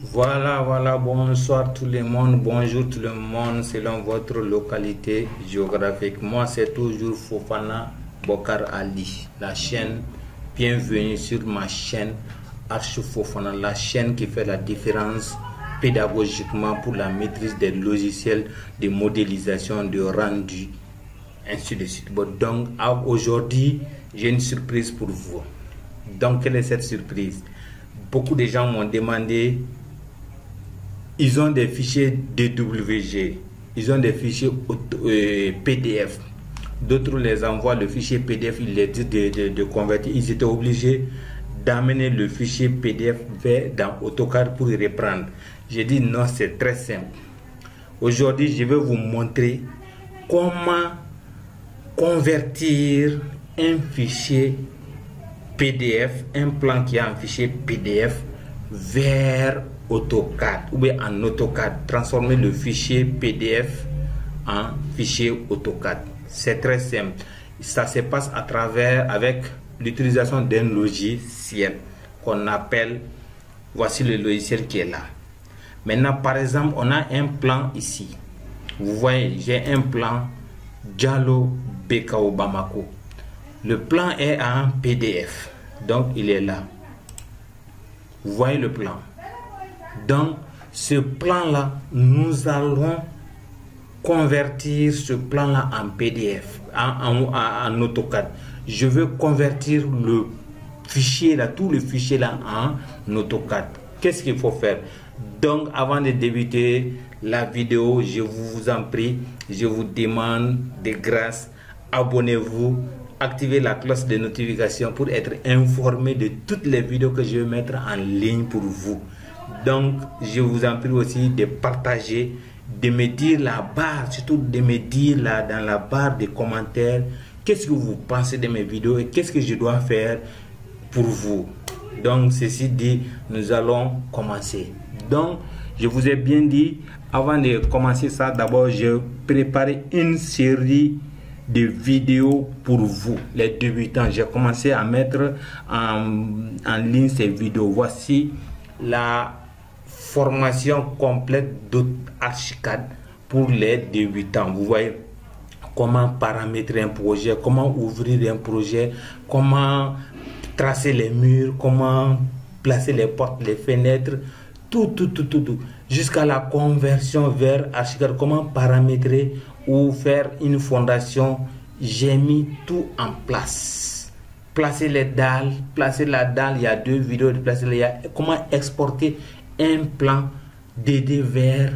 Voilà, bonsoir tout le monde, bonjour tout le monde, selon votre localité géographique. Moi, c'est toujours Fofana Bokar Ali, la chaîne. Bienvenue sur ma chaîne Arch Fofana, la chaîne qui fait la différence pédagogiquement pour la maîtrise des logiciels de modélisation, de rendu, ainsi de suite. Bon, donc, aujourd'hui, j'ai une surprise pour vous. Donc, quelle est cette surprise? Beaucoup de gens m'ont demandé. Ils ont des fichiers DWG, ils ont des fichiers PDF. D'autres les envoient le fichier PDF, ils les disent de convertir. Ils étaient obligés d'amener le fichier PDF dans AutoCAD pour y reprendre. J'ai dit non, c'est très simple. Aujourd'hui, je vais vous montrer comment convertir un fichier PDF, un plan qui a un fichier PDF vers AutoCAD ou bien en AutoCAD, transformer le fichier PDF en fichier AutoCAD. C'est très simple. Ça se passe à travers avec l'utilisation d'un logiciel qu'on appelle, voici le logiciel qui est là. Maintenant, par exemple, on a un plan ici. Vous voyez, j'ai un plan Diallo Bekao Bamako. Le plan est en PDF, donc il est là. Vous voyez le plan. Donc, ce plan-là, nous allons convertir ce plan-là en PDF, en AutoCAD. Je veux convertir le fichier là, tout le fichier là en AutoCAD. Qu'est-ce qu'il faut faire? Donc, avant de débuter la vidéo, je vous en prie, je vous demande de grâce, abonnez-vous, activez la cloche de notification pour être informé de toutes les vidéos que je vais mettre en ligne pour vous. Donc, je vous en prie aussi de partager, de me dire la barre, surtout de me dire là dans la barre des commentaires, qu'est-ce que vous pensez de mes vidéos et qu'est-ce que je dois faire pour vous. Donc, ceci dit, nous allons commencer. Donc, je vous ai bien dit, avant de commencer ça, d'abord, je préparais une série de vidéos pour vous, les débutants. J'ai commencé à mettre en ligne ces vidéos. Voici la formation complète d'ArchiCAD pour les débutants. Vous voyez comment paramétrer un projet, comment ouvrir un projet, comment tracer les murs, comment placer les portes, les fenêtres, tout. Jusqu'à la conversion vers ArchiCAD, comment paramétrer ou faire une fondation. J'ai mis tout en place. Placer les dalles, placer la dalle, il y a 2 vidéos de placer comment exporter un plan DD vers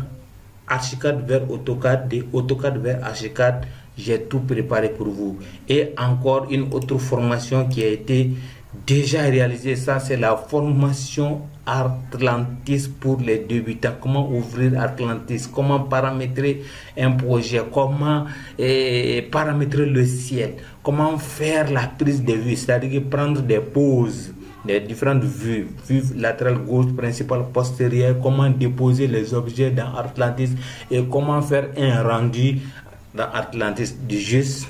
ArchiCAD vers AutoCAD, de AutoCAD vers ArchiCAD. J'ai tout préparé pour vous. Et encore une autre formation qui a été déjà réalisée, ça c'est la formation Atlantis pour les débutants. Comment ouvrir Atlantis, comment paramétrer un projet, comment paramétrer le ciel, comment faire la prise de vue, c'est-à-dire prendre des poses, des différentes vues, vue latérale gauche, principale, postérieure, comment déposer les objets dans Atlantis et comment faire un rendu dans Atlantis. Juste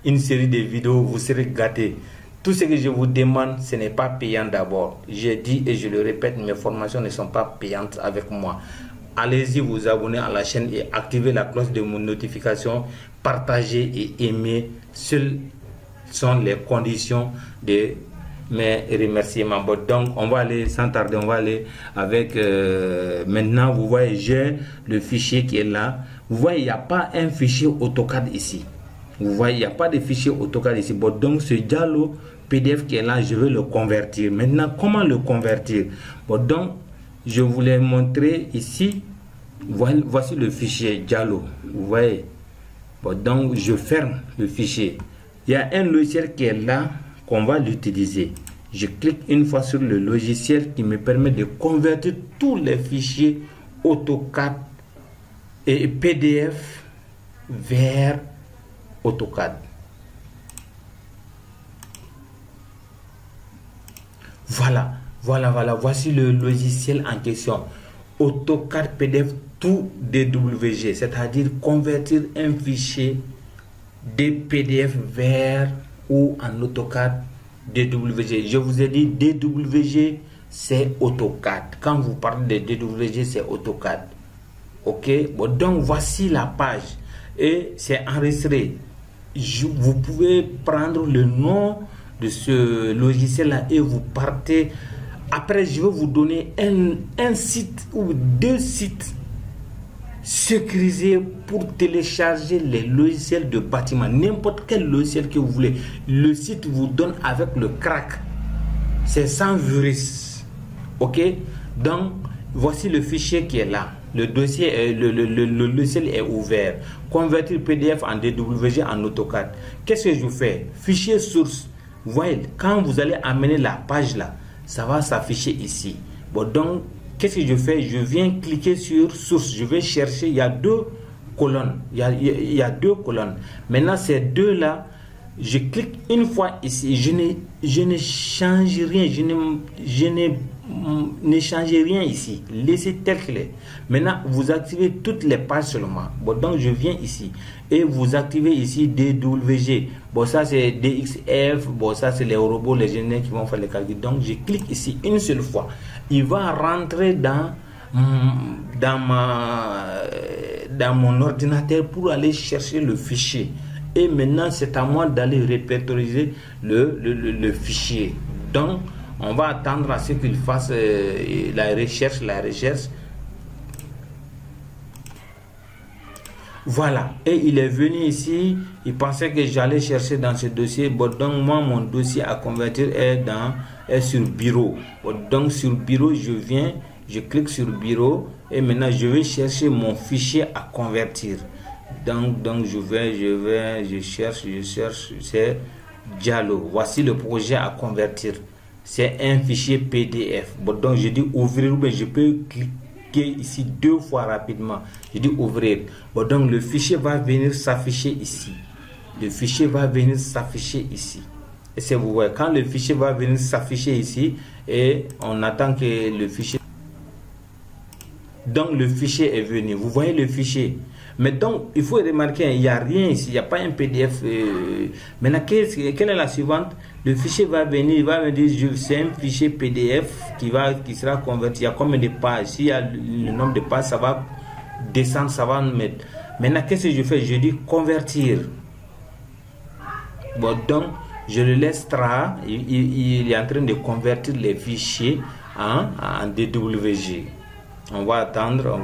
une série de vidéos, vous serez gâtés. Tout ce que je vous demande, ce n'est pas payant d'abord. J'ai dit et je le répète, mes formations ne sont pas payantes avec moi. Allez-y vous abonner à la chaîne et activer la cloche de notification, partager et aimer. Seules sont les conditions de mes remerciements. Bon, donc, on va aller sans tarder, on va aller avec... maintenant, vous voyez, j'ai le fichier qui est là. Vous voyez, il n'y a pas un fichier AutoCAD ici. Vous voyez, il n'y a pas de fichier AutoCAD ici. Bon, donc, ce Diallo PDF qui est là, je vais le convertir. Maintenant, comment le convertir? Bon, donc, je vous l'ai montré ici. Voici le fichier Diallo. Vous voyez? Bon, donc, je ferme le fichier. Il y a un logiciel qui est là, qu'on va l'utiliser. Je clique une fois sur le logiciel qui me permet de convertir tous les fichiers AutoCAD et PDF vers AutoCAD. Voilà, voici le logiciel en question. AutoCAD PDF tout DWG, c'est-à-dire convertir un fichier de PDF vers ou en AutoCAD DWG. Je vous ai dit DWG c'est AutoCAD. Quand vous parlez de DWG, c'est AutoCAD. Ok, bon, donc voici la page et c'est enregistré. Vous pouvez prendre le nom de ce logiciel là et vous partez. Après, je vais vous donner un site ou 2 sites sécurisés pour télécharger les logiciels de bâtiment, n'importe quel logiciel que vous voulez. Le site vous donne avec le crack, c'est sans virus. Ok, donc voici le fichier qui est là. Le dossier, le logiciel est ouvert. Convertir PDF en DWG en AutoCAD. Qu'est-ce que je fais? Fichier source. Vous voyez, quand vous allez amener la page là, ça va s'afficher ici. Bon, donc, qu'est-ce que je fais? Je viens cliquer sur source. Je vais chercher. Il y a 2 colonnes. Il y a 2 colonnes. Maintenant, ces 2 là, je clique une fois ici. Je ne change rien. Je ne changez rien ici. Laissez tel qu'il est. Maintenant, vous activez toutes les pages seulement. Bon, donc je viens ici et vous activez ici DWG. Bon, ça c'est DXF. Bon, ça c'est les robots, les ingénieurs qui vont faire les calculs. Donc, je clique ici une seule fois. Il va rentrer dans mon ordinateur pour aller chercher le fichier. Et maintenant, c'est à moi d'aller répertorier le fichier. Donc, on va attendre à ce qu'il fasse la recherche. Voilà. Et il est venu ici. Il pensait que j'allais chercher dans ce dossier. Bon, donc, moi, mon dossier à convertir est sur bureau. Bon, donc, sur bureau, je clique sur bureau. Et maintenant, je vais chercher mon fichier à convertir. Donc je cherche, c'est Diallo. Voici le projet à convertir. C'est un fichier PDF. Bon, donc je dis ouvrir, mais je peux cliquer ici 2 fois rapidement. Je dis ouvrir. Bon, donc le fichier va venir s'afficher ici. Le fichier va venir s'afficher ici. Et c'est vous voyez, quand le fichier va venir s'afficher ici, et on attend que le fichier. Donc le fichier est venu. Vous voyez le fichier. Mais donc, il faut remarquer, il n'y a rien ici, il n'y a pas un PDF. Maintenant, quelle est la suivante? Le fichier va venir, il va me dire, c'est un fichier PDF qui sera converti. Il y a combien de pages? S'il y a le nombre de pages, ça va descendre, ça va nous mettre. Maintenant, qu'est-ce que je fais? Je dis convertir. Bon, donc, je le laisse tra. Il est en train de convertir les fichiers en DWG. On va attendre.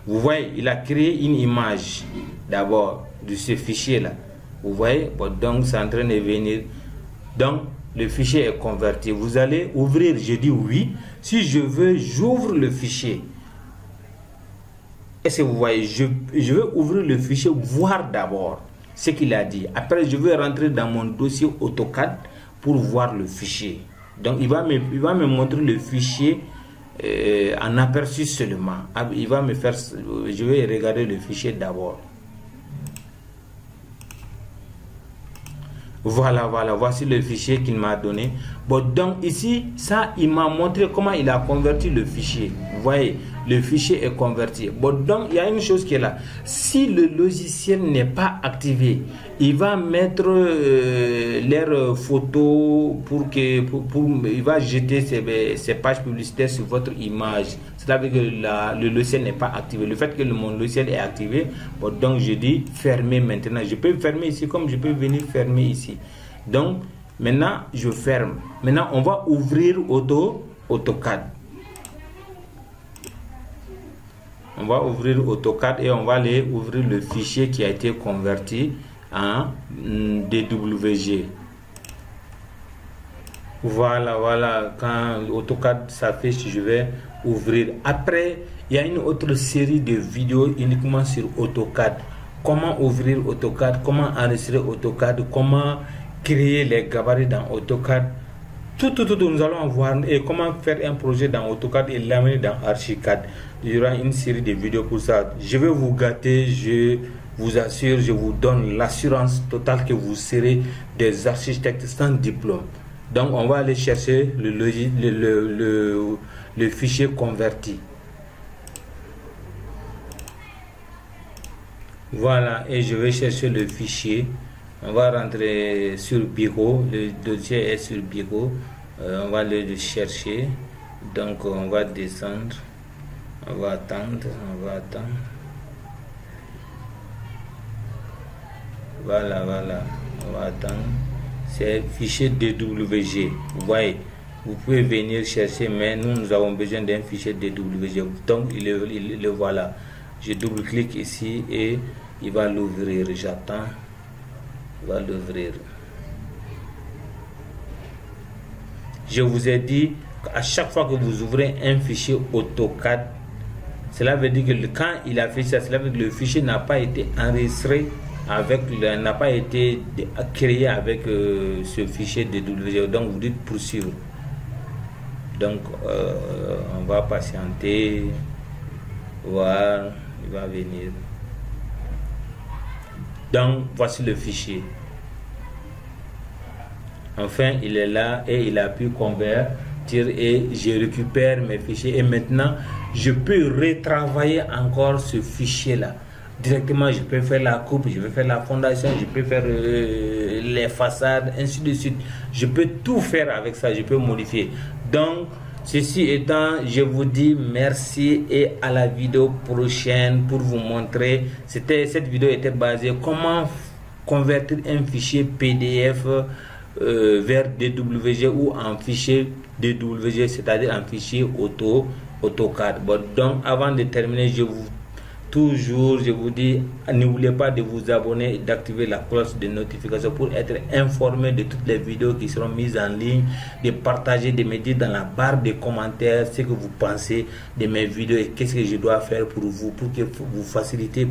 Vous voyez, il a créé une image d'abord de ce fichier là. Vous voyez, bon, donc c'est en train de venir. Donc le fichier est converti. Vous allez ouvrir, je dis oui. Si je veux, j'ouvre le fichier. Est-ce que vous voyez, je vais ouvrir le fichier, voir d'abord ce qu'il a dit. Après, je vais rentrer dans mon dossier AutoCAD pour voir le fichier. Donc il va me montrer le fichier. En aperçu seulement. Il va me faire. Je vais regarder le fichier d'abord. Voilà, voici le fichier qu'il m'a donné. Bon, donc ici, ça, il m'a montré comment il a converti le fichier. Vous voyez, le fichier est converti. Bon, donc il y a une chose qui est là. Si le logiciel n'est pas activé, il va mettre leurs photos il va jeter ses pages publicitaires sur votre image. C'est-à-dire que le logiciel n'est pas activé. Le fait que mon logiciel est activé, bon, donc je dis fermer maintenant. Je peux fermer ici comme je peux venir fermer ici. Donc maintenant je ferme. Maintenant on va ouvrir AutoCAD. On va ouvrir AutoCAD et on va aller ouvrir le fichier qui a été converti en DWG. Voilà, quand AutoCAD s'affiche, je vais ouvrir. Après, il y a une autre série de vidéos uniquement sur AutoCAD. Comment ouvrir AutoCAD, comment enregistrer AutoCAD, comment créer les gabarits dans AutoCAD. Tout, nous allons voir. Et comment faire un projet dans AutoCAD et l'amener dans Archicad. Il y aura une série de vidéos pour ça. Je vais vous gâter, je vous assure, je vous donne l'assurance totale que vous serez des architectes sans diplôme. Donc on va aller chercher le fichier converti. Voilà, et je vais chercher le fichier. On va rentrer sur bureau, le dossier est sur bureau. On va le chercher. Donc on va descendre. On va attendre. Voilà, on va attendre. C'est fichier DWG. Vous voyez, vous pouvez venir chercher, mais nous avons besoin d'un fichier DWG. Donc le voilà. Je double-clique ici et il va l'ouvrir. J'attends. Il va l'ouvrir. Je vous ai dit qu'à chaque fois que vous ouvrez un fichier AutoCAD, cela veut dire que quand il a fait ça, cela veut dire que le fichier n'a pas été enregistré avec, n'a pas été créé avec ce fichier DWG. Donc vous dites poursuivre. Donc on va patienter, voir, il va venir. Donc voici le fichier. Enfin il est là et il a pu convertir et je récupère mes fichiers et maintenant je peux retravailler encore ce fichier là directement. Je peux faire la coupe, je peux faire la fondation, je peux faire les façades, ainsi de suite. Je peux tout faire avec ça, je peux modifier. Donc ceci étant, je vous dis merci et à la vidéo prochaine pour vous montrer. Cette vidéo était basée comment convertir un fichier PDF vers DWG ou en fichier DWG, c'est-à-dire en fichier AutoCAD. Bon, donc avant de terminer, je vous dis, n'oubliez pas de vous abonner et d'activer la cloche de notification pour être informé de toutes les vidéos qui seront mises en ligne, de partager, de me dire dans la barre de commentaires ce que vous pensez de mes vidéos et qu'est-ce que je dois faire pour vous, pour vous faciliter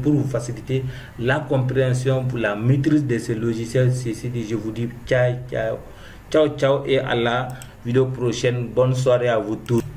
la compréhension, pour la maîtrise de ce logiciel. Je vous dis ciao et à la vidéo prochaine. Bonne soirée à vous tous.